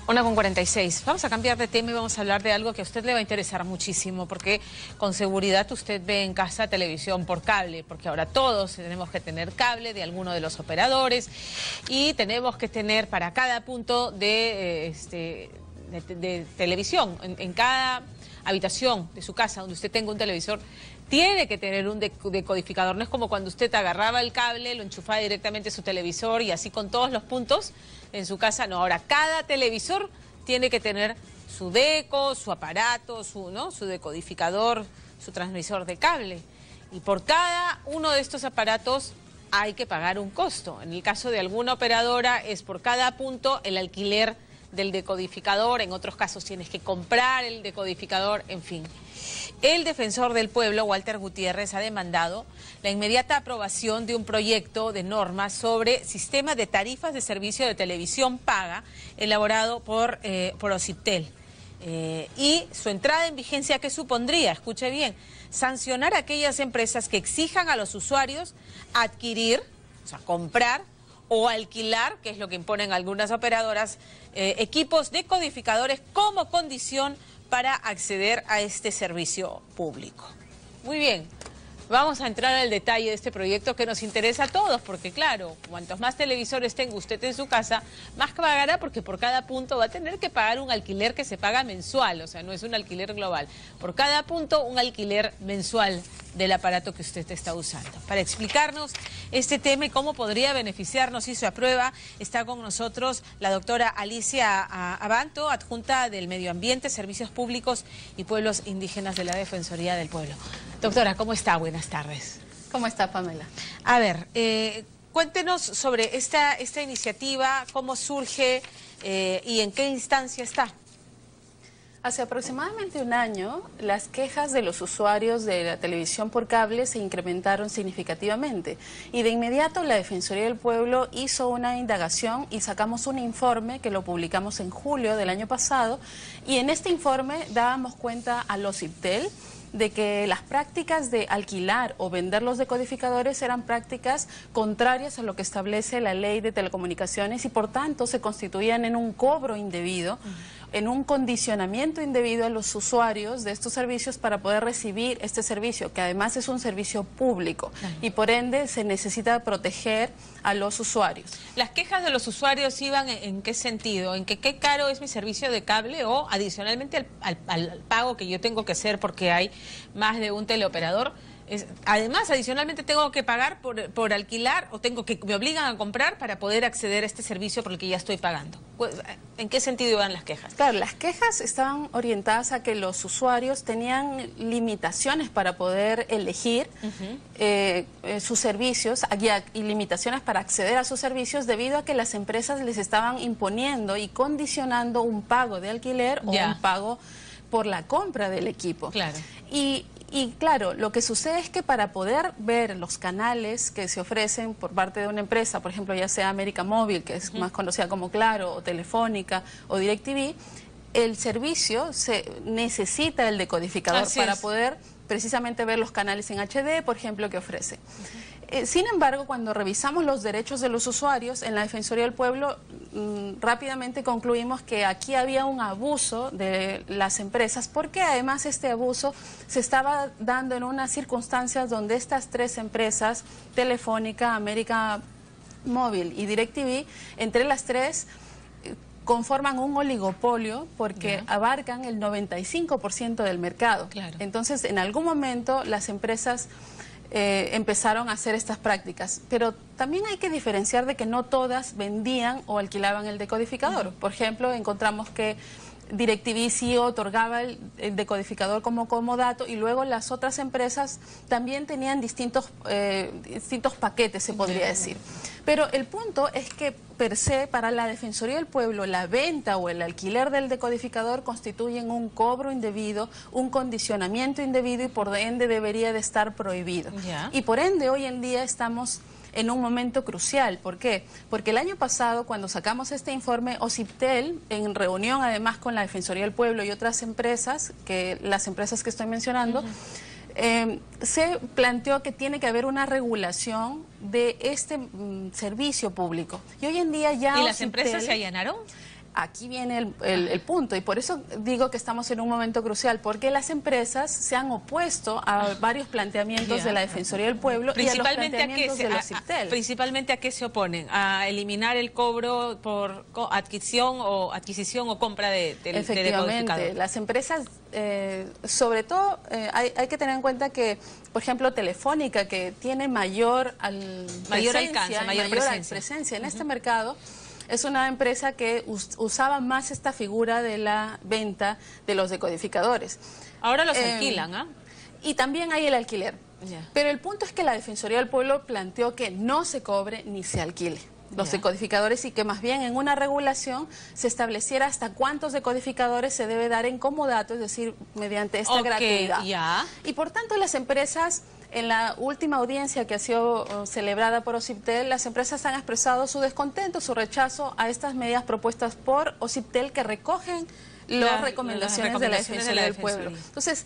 1:46. Vamos a cambiar de tema y vamos a hablar de algo que a usted le va a interesar muchísimo, porque con seguridad usted ve en casa televisión por cable, porque ahora todos tenemos que tener cable de alguno de los operadores y tenemos que tener para cada punto de televisión, en cada habitación de su casa donde usted tenga un televisor, tiene que tener un decodificador. No es como cuando usted agarraba el cable, lo enchufaba directamente a su televisor y así con todos los puntos en su casa. No, ahora cada televisor tiene que tener su deco, su aparato, su decodificador, su transmisor de cable. Y por cada uno de estos aparatos hay que pagar un costo. En el caso de alguna operadora es por cada punto el alquiler del decodificador, en otros casos tienes que comprar el decodificador, en fin. El defensor del pueblo, Walter Gutiérrez, ha demandado la inmediata aprobación de un proyecto de norma sobre sistema de tarifas de servicio de televisión paga elaborado por OCIPTEL. Y su entrada en vigencia, ¿qué supondría? Escuche bien, sancionar a aquellas empresas que exijan a los usuarios adquirir, o sea, comprar o alquilar, que es lo que imponen algunas operadoras, equipos decodificadores como condición para acceder a este servicio público. Muy bien, vamos a entrar al detalle de este proyecto que nos interesa a todos, porque claro, cuantos más televisores tenga usted en su casa, más pagará, porque por cada punto va a tener que pagar un alquiler que se paga mensual, o sea, no es un alquiler global. Por cada punto, un alquiler mensual del aparato que usted está usando. Para explicarnos este tema y cómo podría beneficiarnos si se aprueba, está con nosotros la doctora Alicia Abanto, adjunta del Medio Ambiente, Servicios Públicos y Pueblos Indígenas de la Defensoría del Pueblo. Doctora, ¿cómo está? Buenas tardes. ¿Cómo está, Pamela? A ver, cuéntenos sobre esta iniciativa, cómo surge y en qué instancia está. Hace aproximadamente un año, las quejas de los usuarios de la televisión por cable se incrementaron significativamente y de inmediato la Defensoría del Pueblo hizo una indagación y sacamos un informe que lo publicamos en julio del año pasado, y en este informe dábamos cuenta a los OCIPTEL de que las prácticas de alquilar o vender los decodificadores eran prácticas contrarias a lo que establece la ley de telecomunicaciones y por tanto se constituían en un cobro indebido, en un condicionamiento indebido a los usuarios de estos servicios para poder recibir este servicio, que además es un servicio público y por ende se necesita proteger a los usuarios. ¿Las quejas de los usuarios iban en qué sentido? ¿En que qué caro es mi servicio de cable o adicionalmente al pago que yo tengo que hacer porque hay más de un teleoperador? Además, adicionalmente tengo que pagar por alquilar o me obligan a comprar para poder acceder a este servicio por el que ya estoy pagando. ¿En qué sentido iban las quejas? Claro, las quejas estaban orientadas a que los usuarios tenían limitaciones para poder elegir sus servicios y limitaciones para acceder a sus servicios debido a que las empresas les estaban imponiendo y condicionando un pago de alquiler o un pago por la compra del equipo. Claro. Y claro, lo que sucede es que para poder ver los canales que se ofrecen por parte de una empresa, por ejemplo, ya sea América Móvil, que es más conocida como Claro, o Telefónica, o DirecTV, el servicio necesita el decodificador para poder precisamente ver los canales en HD, por ejemplo, que ofrece. Sin embargo, cuando revisamos los derechos de los usuarios en la Defensoría del Pueblo, rápidamente concluimos que aquí había un abuso de las empresas, porque además este abuso se estaba dando en unas circunstancias donde estas tres empresas, Telefónica, América Móvil y DirecTV, entre las tres conforman un oligopolio porque abarcan el 95% del mercado. Claro. Entonces, en algún momento las empresas empezaron a hacer estas prácticas, pero también hay que diferenciar de que no todas vendían o alquilaban el decodificador. Por ejemplo, encontramos que DirecTV sí otorgaba el decodificador como comodato y luego las otras empresas también tenían distintos paquetes, se podría decir. Pero el punto es que per se para la Defensoría del Pueblo la venta o el alquiler del decodificador constituyen un cobro indebido, un condicionamiento indebido y por ende debería de estar prohibido. Y por ende hoy en día estamos en un momento crucial. ¿Por qué? Porque el año pasado, cuando sacamos este informe, OCIPTEL, en reunión además con la Defensoría del Pueblo y otras empresas, las empresas que estoy mencionando, se planteó que tiene que haber una regulación de este servicio público. Y hoy en día ya... ¿Y las empresas se allanaron? aquí viene el punto, y por eso digo que estamos en un momento crucial, porque las empresas se han opuesto a varios planteamientos de la Defensoría del Pueblo y a los planteamientos de los OSIPTEL. ¿Principalmente a qué se oponen? ¿A eliminar el cobro por adquisición o compra de Efectivamente, las empresas, sobre todo, hay que tener en cuenta que, por ejemplo, Telefónica, que tiene mayor presencia en este mercado, es una empresa que usaba más esta figura de la venta de los decodificadores. Ahora los alquilan, ¿ah? Y también hay el alquiler. Pero el punto es que la Defensoría del Pueblo planteó que no se cobre ni se alquile los decodificadores, y que más bien en una regulación se estableciera hasta cuántos decodificadores se debe dar en comodato, es decir, mediante esta gratuidad. Y por tanto las empresas, en la última audiencia que ha sido celebrada por OSIPTEL, las empresas han expresado su descontento, su rechazo a estas medidas propuestas por OSIPTEL, que recogen las recomendaciones de la Defensoría del Pueblo. Entonces,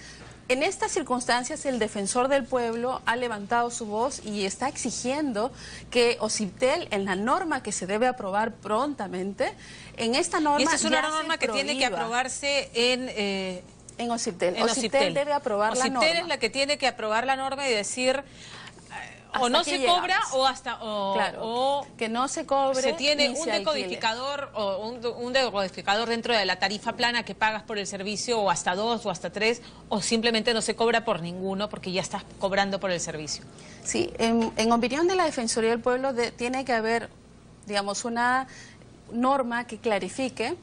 en estas circunstancias, el Defensor del Pueblo ha levantado su voz y está exigiendo que OSIPTEL, en la norma que se debe aprobar prontamente, en esta norma... Y esa es una norma que tiene que aprobarse en OSIPTEL. OSIPTEL debe aprobar la norma. OSIPTEL es la que tiene que aprobar la norma y decir... O no se cobra o que no se cobre, se tiene un decodificador o un decodificador dentro de la tarifa plana que pagas por el servicio, o hasta 2 o hasta 3, o simplemente no se cobra por ninguno porque ya estás cobrando por el servicio. Sí, en opinión de la Defensoría del Pueblo tiene que haber, digamos, una norma que clarifique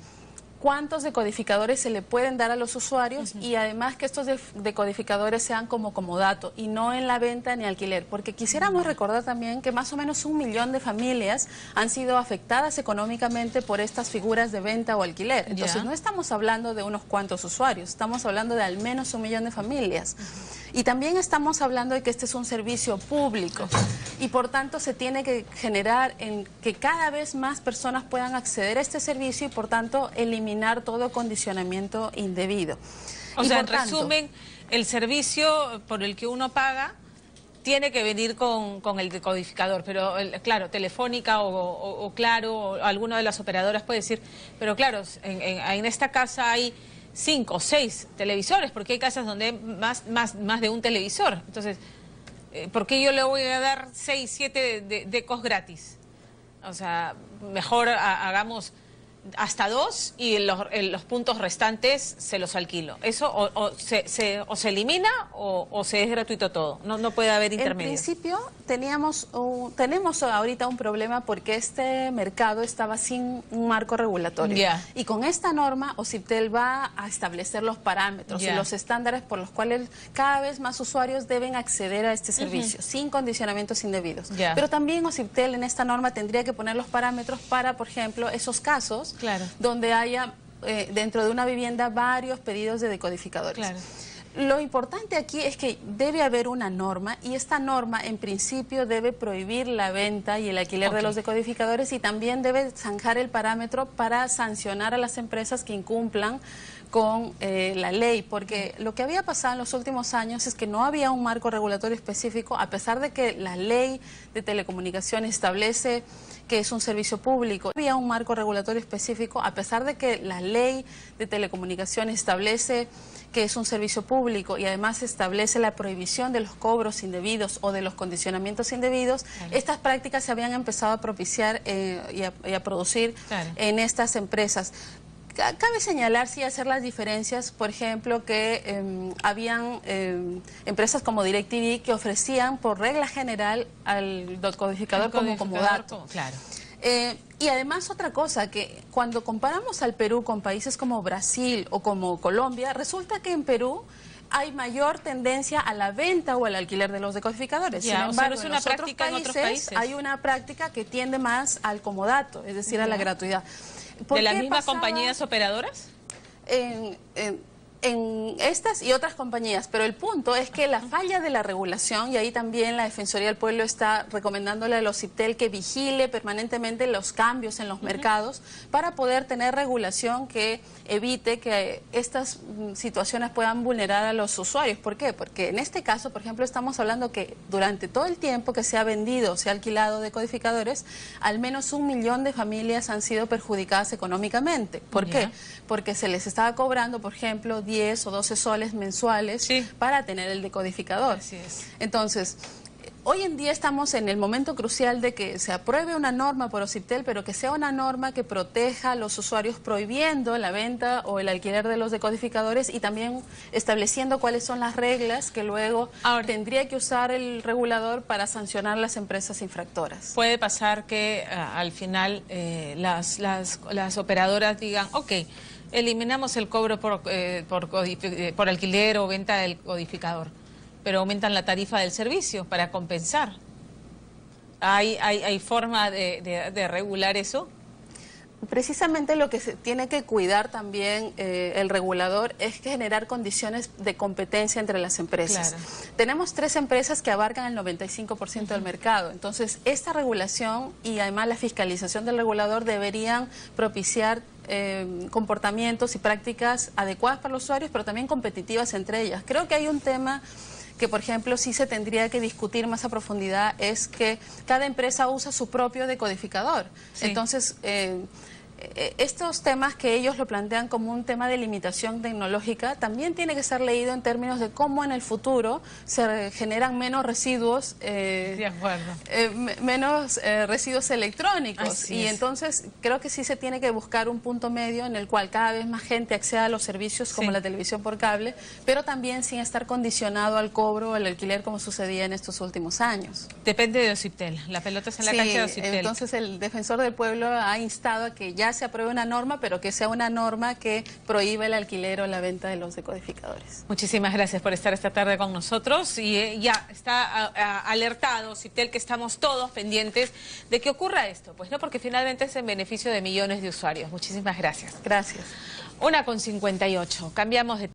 cuántos decodificadores se le pueden dar a los usuarios, y además que estos decodificadores sean como comodato y no en la venta ni alquiler, porque quisiéramos recordar también que más o menos 1 millón de familias han sido afectadas económicamente por estas figuras de venta o alquiler. Entonces no estamos hablando de unos cuantos usuarios, estamos hablando de al menos 1 millón de familias. Y también estamos hablando de que este es un servicio público y por tanto se tiene que generar en que cada vez más personas puedan acceder a este servicio y por tanto eliminar todo condicionamiento indebido. O sea, en resumen, el servicio por el que uno paga tiene que venir con el decodificador, pero claro, Telefónica o Claro o alguna de las operadoras puede decir, pero claro, en esta casa hay 5 o 6 televisores, porque hay casas donde hay más de un televisor. Entonces, ¿por qué yo le voy a dar 6, 7 decos gratis? O sea, mejor hagamos hasta 2 y los puntos restantes se los alquilo. Eso o se elimina o se es gratuito todo. No puede haber intermedios. En principio tenemos ahorita un problema porque este mercado estaba sin un marco regulatorio. Y con esta norma OSIPTEL va a establecer los parámetros y los estándares por los cuales cada vez más usuarios deben acceder a este servicio sin condicionamientos indebidos. Pero también OSIPTEL en esta norma tendría que poner los parámetros para, por ejemplo, esos casos donde haya dentro de una vivienda varios pedidos de decodificadores. Lo importante aquí es que debe haber una norma, y esta norma en principio debe prohibir la venta y el alquiler de los decodificadores, y también debe zanjar el parámetro para sancionar a las empresas que incumplan con la ley, porque lo que había pasado en los últimos años es que no había un marco regulatorio específico, a pesar de que la ley de telecomunicaciones establece que es un servicio público. No había un marco regulatorio específico, a pesar de que la ley de telecomunicaciones establece que es un servicio público y además establece la prohibición de los cobros indebidos o de los condicionamientos indebidos. Estas prácticas se habían empezado a propiciar y a producir en estas empresas. Cabe señalar, sí, hacer las diferencias, por ejemplo, que habían empresas como DirecTV que ofrecían por regla general al decodificador como comodato. Y además otra cosa, que cuando comparamos al Perú con países como Brasil o como Colombia, resulta que en Perú hay mayor tendencia a la venta o al alquiler de los decodificadores. Sin embargo, en otros países hay una práctica que tiende más al comodato, es decir, a la gratuidad. ¿De las mismas compañías operadoras? En estas y otras compañías, pero el punto es que la falla de la regulación, y ahí también la Defensoría del Pueblo está recomendándole a los OSIPTEL que vigile permanentemente los cambios en los mercados para poder tener regulación que evite que estas situaciones puedan vulnerar a los usuarios. ¿Por qué? Porque en este caso, por ejemplo, estamos hablando que durante todo el tiempo que se ha vendido, se ha alquilado decodificadores, al menos 1 millón de familias han sido perjudicadas económicamente. ¿Por qué? Porque se les estaba cobrando, por ejemplo, 10 o 12 soles mensuales para tener el decodificador. Así es. Entonces, hoy en día estamos en el momento crucial de que se apruebe una norma por OSIPTEL, pero que sea una norma que proteja a los usuarios prohibiendo la venta o el alquiler de los decodificadores y también estableciendo cuáles son las reglas que luego tendría que usar el regulador para sancionar las empresas infractoras. Puede pasar que al final las operadoras digan, ok, eliminamos el cobro por alquiler o venta del codificador, pero aumentan la tarifa del servicio para compensar. ¿Hay forma de regular eso? Precisamente lo que se tiene que cuidar también el regulador es que generar condiciones de competencia entre las empresas. Claro. Tenemos 3 empresas que abarcan el 95% del mercado. Entonces, esta regulación y además la fiscalización del regulador deberían propiciar comportamientos y prácticas adecuadas para los usuarios, pero también competitivas entre ellas. Creo que hay un tema que, por ejemplo, sí se tendría que discutir más a profundidad, es que cada empresa usa su propio decodificador. Sí. Entonces, estos temas que ellos lo plantean como un tema de limitación tecnológica también tiene que ser leído en términos de cómo en el futuro se generan menos residuos, menos residuos electrónicos. Así y es. Entonces creo que sí se tiene que buscar un punto medio en el cual cada vez más gente acceda a los servicios como la televisión por cable, pero también sin estar condicionado al cobro o al alquiler como sucedía en estos últimos años. Depende de OSIPTEL, la pelota está en la cancha de OSIPTEL. Entonces el Defensor del Pueblo ha instado a que ya se apruebe una norma, pero que sea una norma que prohíbe el alquiler o la venta de los decodificadores. Muchísimas gracias por estar esta tarde con nosotros y ya está alertado OSIPTEL que estamos todos pendientes de que ocurra esto, pues no, porque finalmente es en beneficio de millones de usuarios. Muchísimas gracias. Gracias. 1:58, cambiamos de